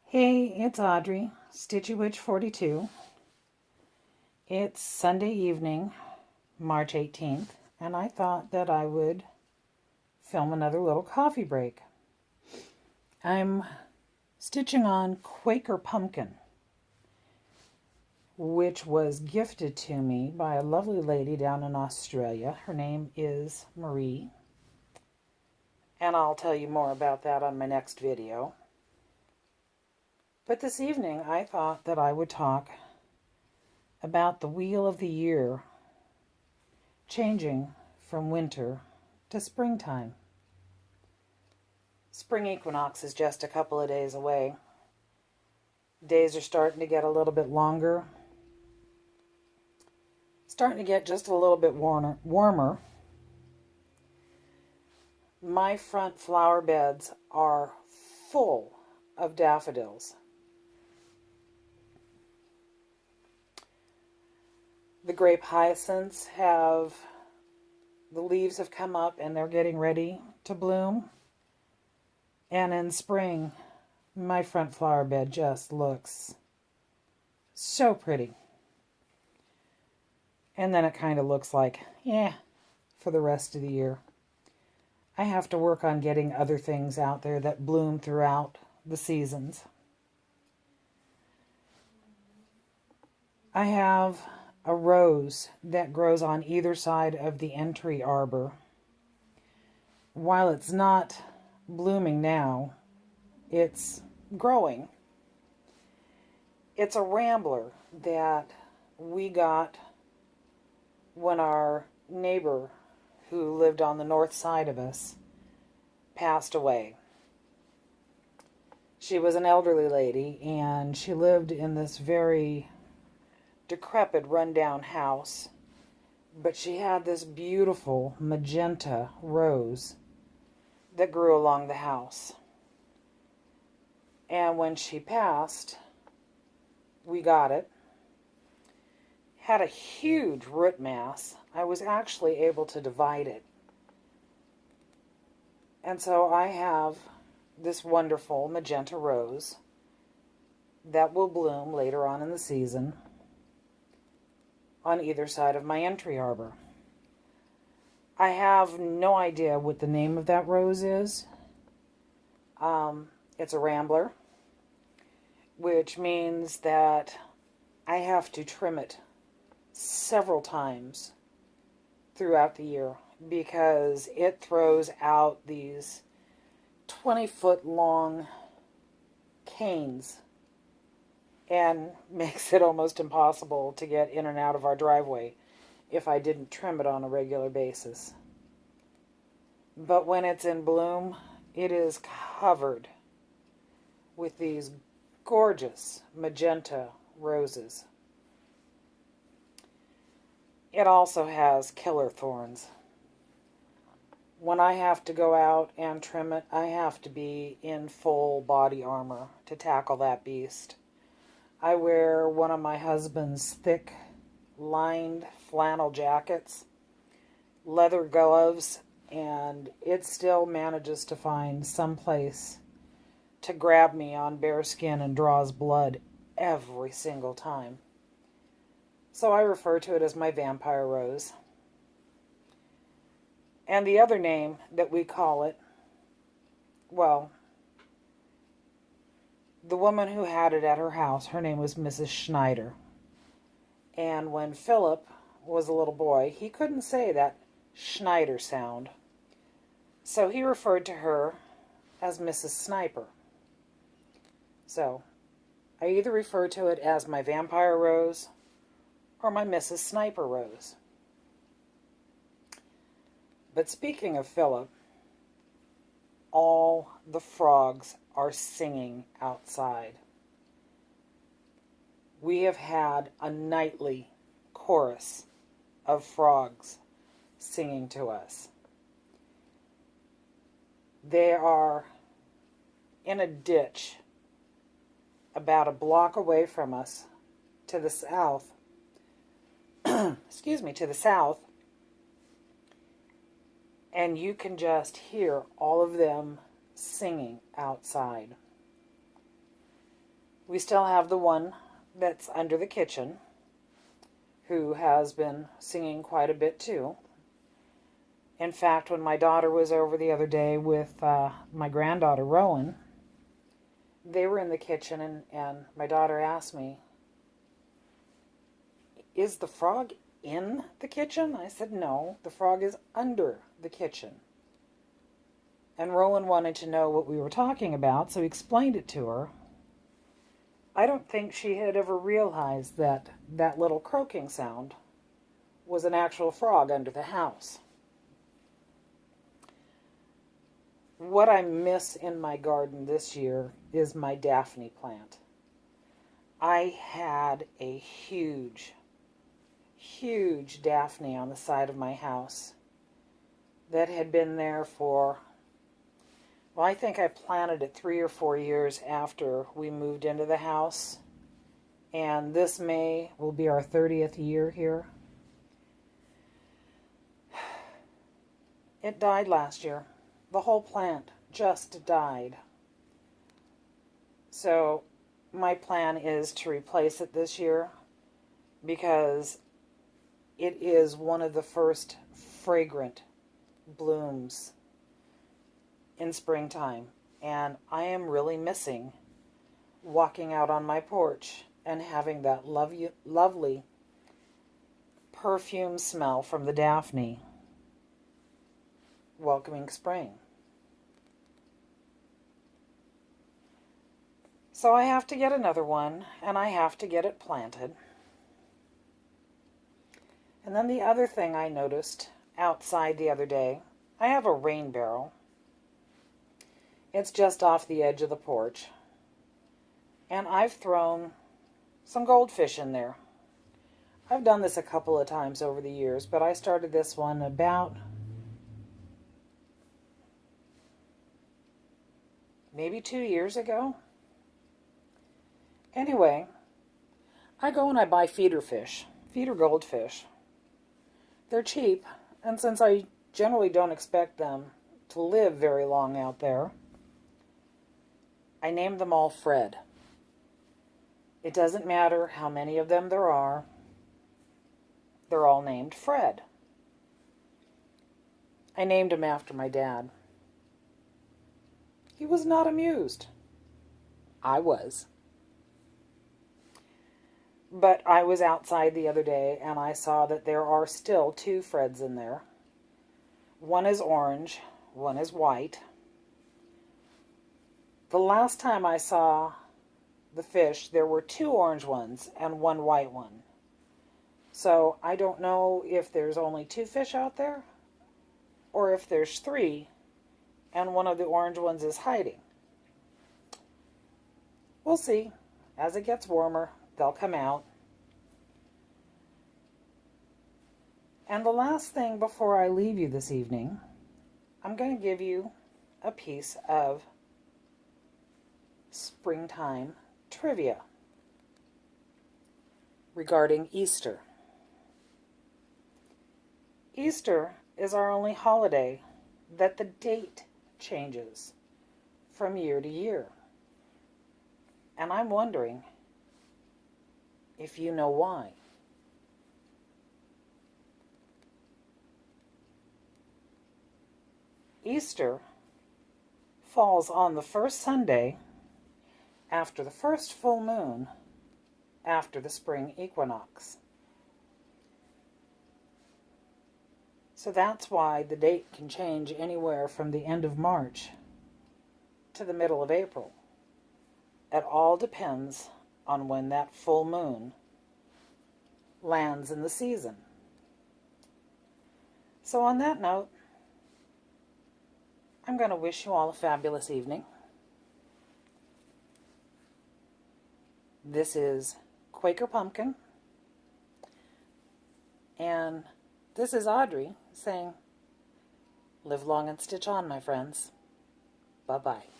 Hey, it's Audrey, Stitchy Witch 42. It's Sunday evening, March 18th, and I thought that I would film another little coffee break. I'm stitching on Quaker Pympkin, which was gifted to me by a lovely lady down in Australia. Her name is Marie, and I'll tell you more about that on my next video. But this evening I thought that I would talk about the wheel of the year changing from winter to springtime. Spring Equinox is just a couple of days away. Days are starting to get a little bit longer, starting to get just a little bit warmer. My front flower beds are full of daffodils. The grape hyacinths the leaves have come up and they're getting ready to bloom. And in spring, my front flower bed just looks so pretty. And then it kind of looks like, for the rest of the year. I have to work on getting other things out there that bloom throughout the seasons. I have a rose that grows on either side of the entry arbor. While it's not blooming now, it's growing. It's a rambler that we got when our neighbor who lived on the north side of us passed away. She was an elderly lady, and she lived in this very decrepit, rundown house, but she had this beautiful magenta rose that grew along the house. And when she passed, we got it. Had a huge root mass. I was actually able to divide it. And so I have this wonderful magenta rose that will bloom later on in the season on either side of my entry arbor. I have no idea what the name of that rose is. It's a rambler, which means that I have to trim it several times throughout the year because it throws out these 20-foot long canes and makes it almost impossible to get in and out of our driveway if I didn't trim it on a regular basis. But when it's in bloom, it is covered with these gorgeous magenta roses. It also has killer thorns. When I have to go out and trim it, I have to be in full body armor to tackle that beast. I wear one of my husband's thick, lined flannel jackets, leather gloves, and it still manages to find some place to grab me on bare skin and draws blood every single time. So I refer to it as my vampire rose. And the other name that we call it, well, the woman who had it at her house, her name was Mrs. Schneider. And when Philip was a little boy, he couldn't say that Schneider sound. So he referred to her as Mrs. Sniper. So I either refer to it as my vampire rose or my Mrs. Sniper rose. But speaking of Philip, all the frogs are singing outside. We have had a nightly chorus of frogs singing to us. They are in a ditch about a block away from us to the south. To the south. And you can just hear all of them singing outside. We still have the one that's under the kitchen, who has been singing quite a bit too. In fact, when my daughter was over the other day with my granddaughter Rowan, they were in the kitchen, and my daughter asked me, "Is the frog in the kitchen?" I said, "No, the frog is under the kitchen." And Rowan wanted to know what we were talking about, so he explained it to her. I don't think she had ever realized that that little croaking sound was an actual frog under the house. What I miss in my garden this year is my Daphne plant. I had a huge Daphne on the side of my house that had been there for, well, I think I planted it 3 or 4 years after we moved into the house. And this May will be our 30th year here. It died last year. The whole plant just died. So my plan is to replace it this year because it is one of the first fragrant blooms in springtime. And I am really missing walking out on my porch and having that lovely perfume smell from the Daphne welcoming spring. So I have to get another one, and I have to get it planted. And then the other thing I noticed outside the other day, I have a rain barrel. It's just off the edge of the porch. And I've thrown some goldfish in there. I've done this a couple of times over the years, but I started this one about maybe 2 years ago. Anyway, I go and I buy feeder goldfish. They're cheap, and since I generally don't expect them to live very long out there, I named them all Fred. It doesn't matter how many of them there are, they're all named Fred. I named him after my dad. He was not amused. I was. But I was outside the other day and I saw that there are still 2 Freds in there. One is orange, one is white. The last time I saw the fish, there were 2 orange ones and 1 white one. So I don't know if there's only 2 fish out there or if there's 3 and one of the orange ones is hiding. We'll see. As it gets warmer, they'll come out. And the last thing before I leave you this evening, I'm going to give you a piece of springtime trivia regarding Easter. Easter is our only holiday that the date changes from year to year. And I'm wondering if you know why. Easter falls on the first Sunday after the first full moon after the Spring Equinox. So that's why the date can change anywhere from the end of March to the middle of April. It all depends on when that full moon lands in the season. So on that note, I'm going to wish you all a fabulous evening. This is Quaker Pympkin, and this is Aury saying, live long and stitch on, my friends. Bye-bye.